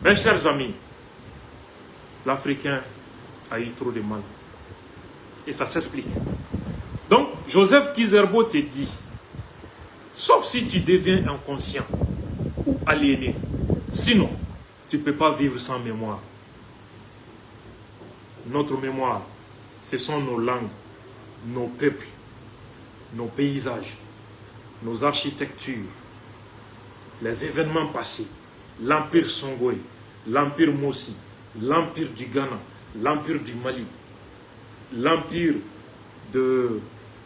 Mes chers amis, l'Africain a eu trop de mal. Et ça s'explique. Donc, Joseph Kizerbo te dit, sauf si tu deviens inconscient ou aliéné, sinon, tu ne peux pas vivre sans mémoire. Notre mémoire, ce sont nos langues, nos peuples, nos paysages, nos architectures, les événements passés, l'empire Songhai, l'empire Mossi, l'empire du Ghana, l'empire du Mali, l'empire de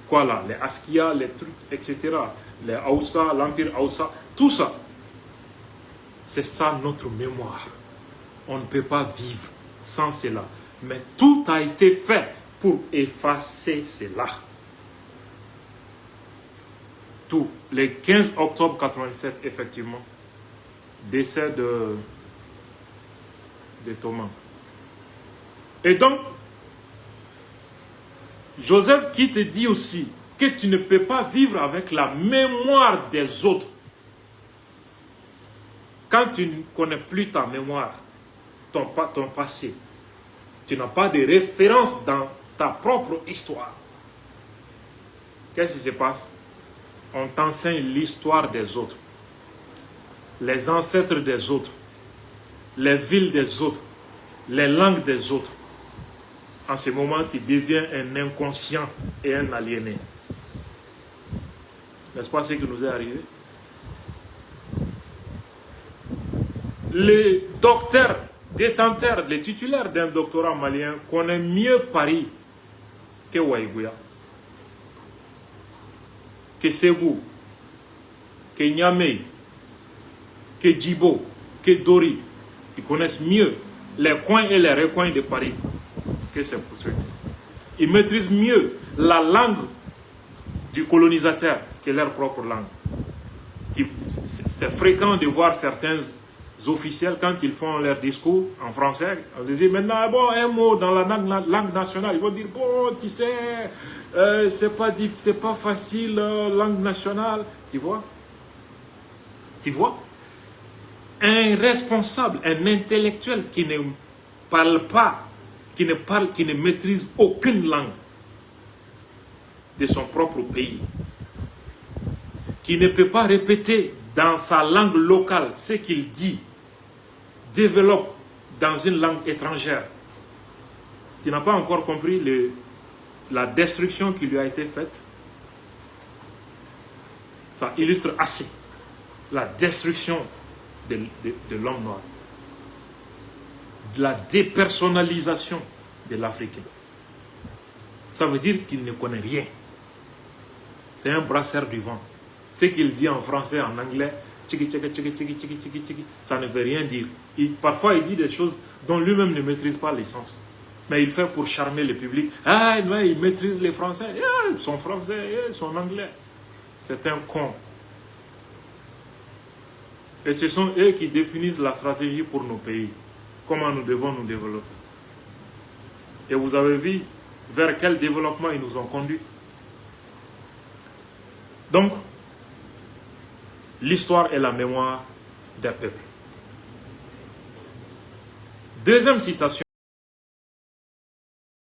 quoi là, les Askia, les trucs, etc. Les Haoussa, l'empire Haoussa, tout ça. C'est ça notre mémoire. On ne peut pas vivre sans cela. Mais tout a été fait pour effacer cela. Tout. Le 15 octobre 87, effectivement, décès de Thomas. Et donc, Joseph qui te dit aussi que tu ne peux pas vivre avec la mémoire des autres. Quand tu ne connais plus ta mémoire, ton passé, tu n'as pas de référence dans ta propre histoire. Qu'est-ce qui se passe? On t'enseigne l'histoire des autres, les ancêtres des autres, les villes des autres, les langues des autres. En ce moment, tu deviens un inconscient et un aliéné. N'est-ce pas ce qui nous est arrivé? Les docteurs détenteurs, les titulaires d'un doctorat malien connaissent mieux Paris que Waïgouya, que Ségou, que Niamey, que Djibo, que Dori. Ils connaissent mieux les coins et les recoins de Paris que ces trucs. Ils maîtrisent mieux la langue du colonisateur que leur propre langue. C'est fréquent de voir certains officiels, quand ils font leur discours en français, on leur dit maintenant, bon, un mot dans la langue nationale. Ils vont dire, bon, tu sais, c'est pas facile, langue nationale. Tu vois? Tu vois? Un responsable, un intellectuel qui ne parle pas, qui ne maîtrise aucune langue de son propre pays, qui ne peut pas répéter dans sa langue locale ce qu'il dit, développe dans une langue étrangère. Tu n'as pas encore compris la destruction qui lui a été faite? Ça illustre assez la destruction de l'homme noir, de la dépersonnalisation de l'Africain. Ça veut dire qu'il ne connaît rien. C'est un brasseur du vent. Ce qu'il dit en français, en anglais, ça ne veut rien dire. Parfois, il dit des choses dont lui-même ne maîtrise pas l'essence. Mais il fait pour charmer le public. Ah, mais il maîtrise les français. Son français, son anglais. C'est un con. Et ce sont eux qui définissent la stratégie pour nos pays. Comment nous devons nous développer. Et vous avez vu vers quel développement ils nous ont conduits. Donc, l'histoire est la mémoire des peuples. Deuxième citation.